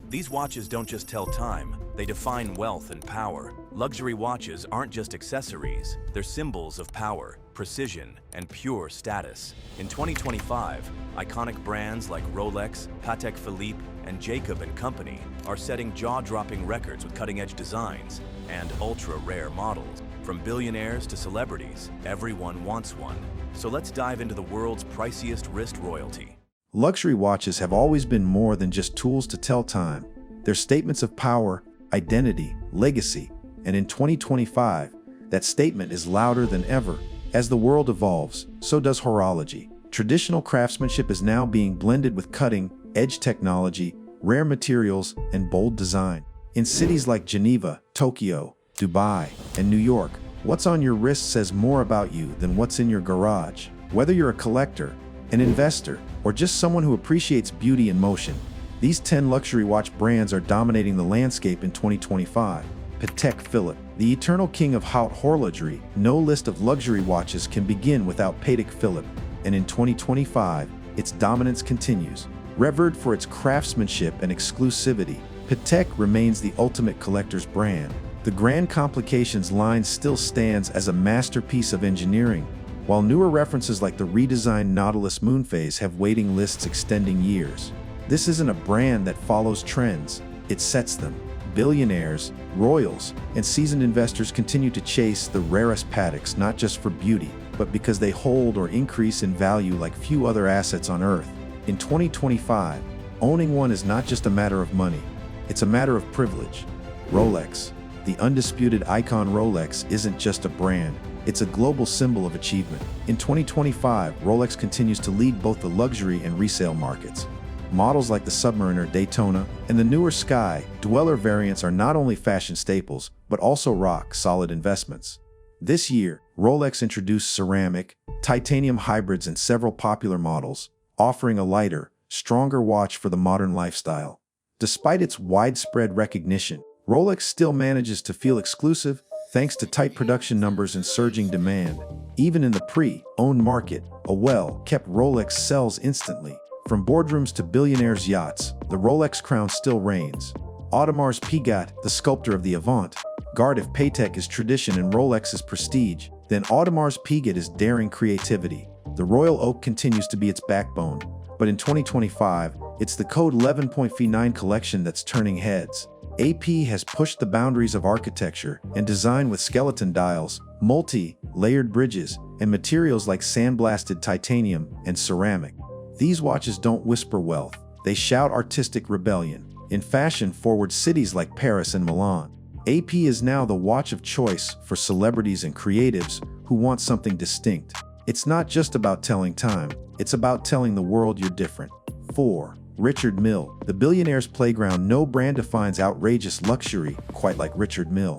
These watches don't just tell time, they define wealth and power. Luxury watches aren't just accessories, they're symbols of power, precision, and pure status. In 2025, iconic brands like Rolex, Patek Philippe, and Jacob & Company are setting jaw-dropping records with cutting-edge designs and ultra-rare models. From billionaires to celebrities, everyone wants one. So let's dive into the world's priciest wrist royalty. Luxury watches have always been more than just tools to tell time. They're statements of power, identity, legacy, and in 2025, that statement is louder than ever. As the world evolves, so does horology. Traditional craftsmanship is now being blended with cutting-edge technology, rare materials, and bold design. In cities like Geneva, Tokyo, Dubai, and New York, what's on your wrist says more about you than what's in your garage. Whether you're a collector, an investor, or just someone who appreciates beauty and motion, these 10 luxury watch brands are dominating the landscape in 2025. Patek Philippe, the eternal king of haute horlogerie. No list of luxury watches can begin without Patek Philippe, and in 2025, its dominance continues. Revered for its craftsmanship and exclusivity, Patek remains the ultimate collector's brand. The Grand Complications line still stands as a masterpiece of engineering, while newer references like the redesigned Nautilus Moonphase have waiting lists extending years. This isn't a brand that follows trends, it sets them. Billionaires, royals, and seasoned investors continue to chase the rarest Pateks not just for beauty, but because they hold or increase in value like few other assets on Earth. In 2025, owning one is not just a matter of money, it's a matter of privilege. Rolex, the undisputed icon Rolex, isn't just a brand, it's a global symbol of achievement. In 2025, Rolex continues to lead both the luxury and resale markets. Models like the Submariner Daytona and the newer Sky Dweller variants are not only fashion staples, but also rock-solid investments. This year, Rolex introduced ceramic, titanium hybrids in several popular models, offering a lighter, stronger watch for the modern lifestyle. Despite its widespread recognition, Rolex still manages to feel exclusive thanks to tight production numbers and surging demand. Even in the pre-owned market, a well-kept Rolex sells instantly. From boardrooms to billionaires' yachts, the Rolex crown still reigns. Audemars Piguet, the sculptor of the avant-garde. If Patek is tradition and Rolex is prestige, then Audemars Piguet is daring creativity. The Royal Oak continues to be its backbone, but in 2025, it's the Code 11.9 collection that's turning heads. AP has pushed the boundaries of architecture and design with skeleton dials, multi-layered bridges, and materials like sandblasted titanium and ceramic. These watches don't whisper wealth, they shout artistic rebellion. In fashion-forward cities like Paris and Milan, AP is now the watch of choice for celebrities and creatives who want something distinct. It's not just about telling time, it's about telling the world you're different. 4. Richard Mille, the billionaire's playground. No brand defines outrageous luxury quite like Richard Mille.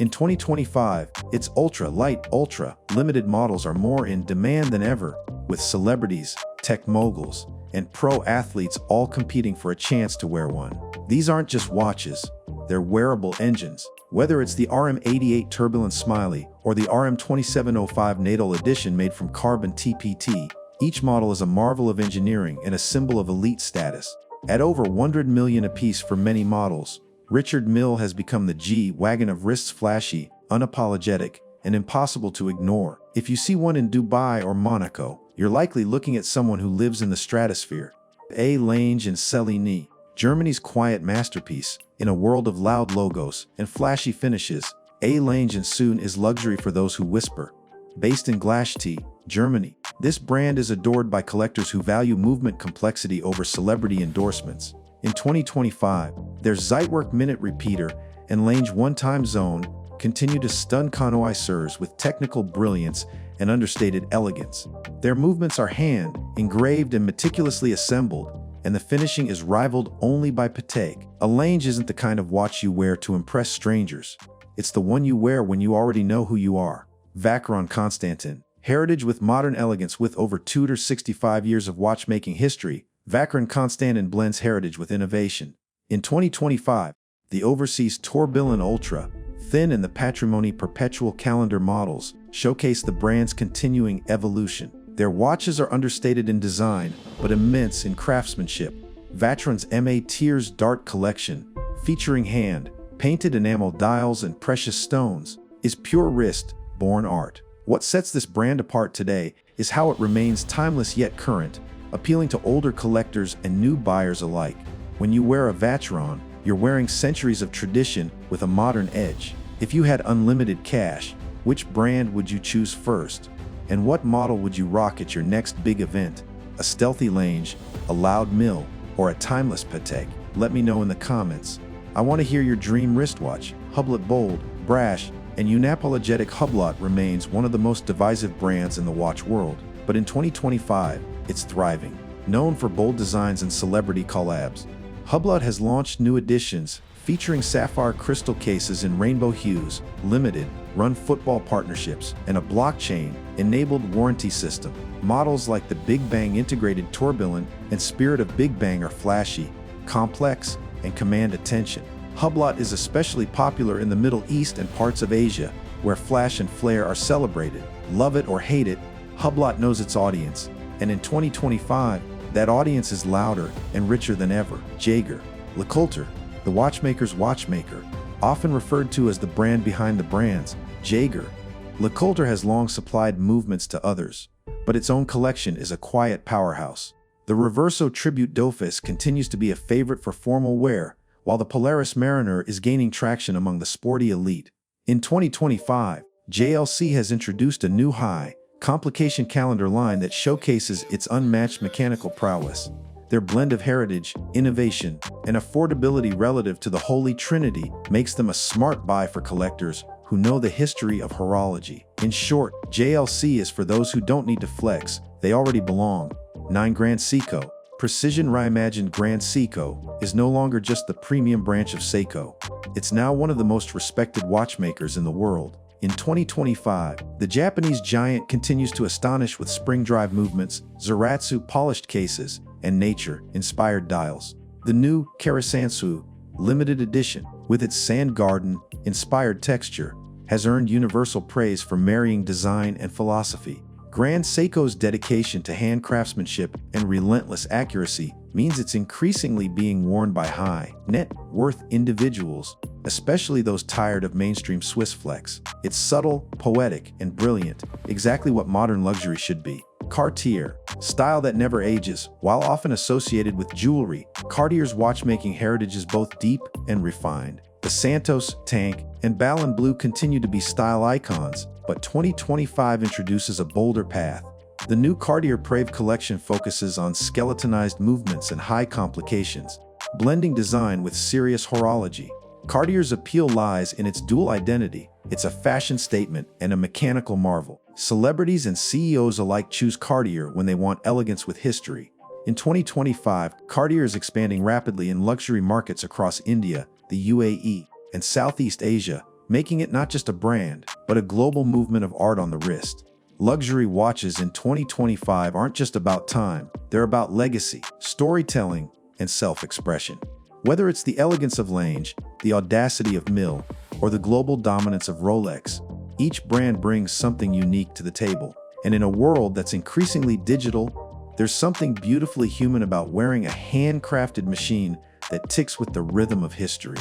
In 2025, its ultra-light, ultra-limited models are more in demand than ever, with celebrities, tech moguls, and pro athletes all competing for a chance to wear one. These aren't just watches, they're wearable engines. Whether it's the RM88 Turbulent Smiley or the RM2705 Natal Edition made from carbon TPT, each model is a marvel of engineering and a symbol of elite status. At over 100 million apiece for many models, Richard Mille has become the G-Wagon of wrists, flashy, unapologetic, and impossible to ignore. If you see one in Dubai or Monaco, you're likely looking at someone who lives in the stratosphere. A. Lange and Söhne, Germany's quiet masterpiece. In a world of loud logos and flashy finishes, A. Lange & Söhne is luxury for those who whisper. Based in Glaschti, Germany, this brand is adored by collectors who value movement complexity over celebrity endorsements. In 2025, their Zeitwerk Minute Repeater and Lange One-Time Zone continue to stun connoisseurs with technical brilliance and understated elegance. Their movements are hand-engraved and meticulously assembled, and the finishing is rivaled only by Patek. A Lange isn't the kind of watch you wear to impress strangers. It's the one you wear when you already know who you are. Vacheron Constantin, heritage with modern elegance. With over 265 years of watchmaking history, Vacheron Constantin blends heritage with innovation. In 2025, the Overseas Tourbillon Ultra, Thin and the Patrimony Perpetual Calendar models showcase the brand's continuing evolution. Their watches are understated in design, but immense in craftsmanship, Vacheron's M.A. Tears Dart Collection, featuring hand-painted enamel dials and precious stones, is pure wrist-born art. What sets this brand apart today is how it remains timeless yet current, appealing to older collectors and new buyers alike. When you wear a Vacheron, you're wearing centuries of tradition with a modern edge. If you had unlimited cash, which brand would you choose first? And what model would you rock at your next big event? A stealthy Lange, a loud Mille, or a timeless Patek? Let me know in the comments. I want to hear your dream wristwatch. Hublot bold, brash, and unapologetic Hublot remains one of the most divisive brands in the watch world. But in 2025, it's thriving. Known for bold designs and celebrity collabs, Hublot has launched new editions featuring sapphire crystal cases in rainbow hues, limited-run football partnerships, and a blockchain-enabled warranty system. Models like the Big Bang Integrated Tourbillon and Spirit of Big Bang are flashy, complex, and command attention. Hublot is especially popular in the Middle East and parts of Asia, where flash and flair are celebrated. Love it or hate it, Hublot knows its audience, and in 2025, that audience is louder and richer than ever. Jaeger-LeCoultre, the watchmaker's watchmaker, often referred to as the brand behind the brands, Jaeger-LeCoultre has long supplied movements to others, but its own collection is a quiet powerhouse. The Reverso Tribute Dauphin continues to be a favorite for formal wear, while the Polaris Mariner is gaining traction among the sporty elite. In 2025, JLC has introduced a new high-complication calendar line that showcases its unmatched mechanical prowess. Their blend of heritage, innovation, and affordability relative to the Holy Trinity makes them a smart buy for collectors who know the history of horology. In short, JLC is for those who don't need to flex, they already belong. 9 Grand Seiko. Precision reimagined Grand Seiko is no longer just the premium branch of Seiko. It's now one of the most respected watchmakers in the world. In 2025, the Japanese giant continues to astonish with spring drive movements, Zaratsu polished cases, and nature-inspired dials. The new Karasansu limited edition, with its sand garden-inspired texture, has earned universal praise for marrying design and philosophy. Grand Seiko's dedication to hand craftsmanship and relentless accuracy means it's increasingly being worn by high-net-worth individuals, especially those tired of mainstream Swiss flex. It's subtle, poetic, and brilliant, exactly what modern luxury should be. Cartier, style that never ages. While often associated with jewelry, Cartier's watchmaking heritage is both deep and refined. The Santos, Tank, and Ballon Bleu continue to be style icons, but 2025 introduces a bolder path. The new Cartier Prave collection focuses on skeletonized movements and high complications, blending design with serious horology. Cartier's appeal lies in its dual identity. It's a fashion statement and a mechanical marvel. Celebrities and CEOs alike choose Cartier when they want elegance with history. In 2025, Cartier is expanding rapidly in luxury markets across India, the UAE, and Southeast Asia, making it not just a brand, but a global movement of art on the wrist. Luxury watches in 2025 aren't just about time, they're about legacy, storytelling, and self-expression. Whether it's the elegance of Lange, the audacity of Mille, or the global dominance of Rolex, each brand brings something unique to the table. And in a world that's increasingly digital, there's something beautifully human about wearing a handcrafted machine that ticks with the rhythm of history.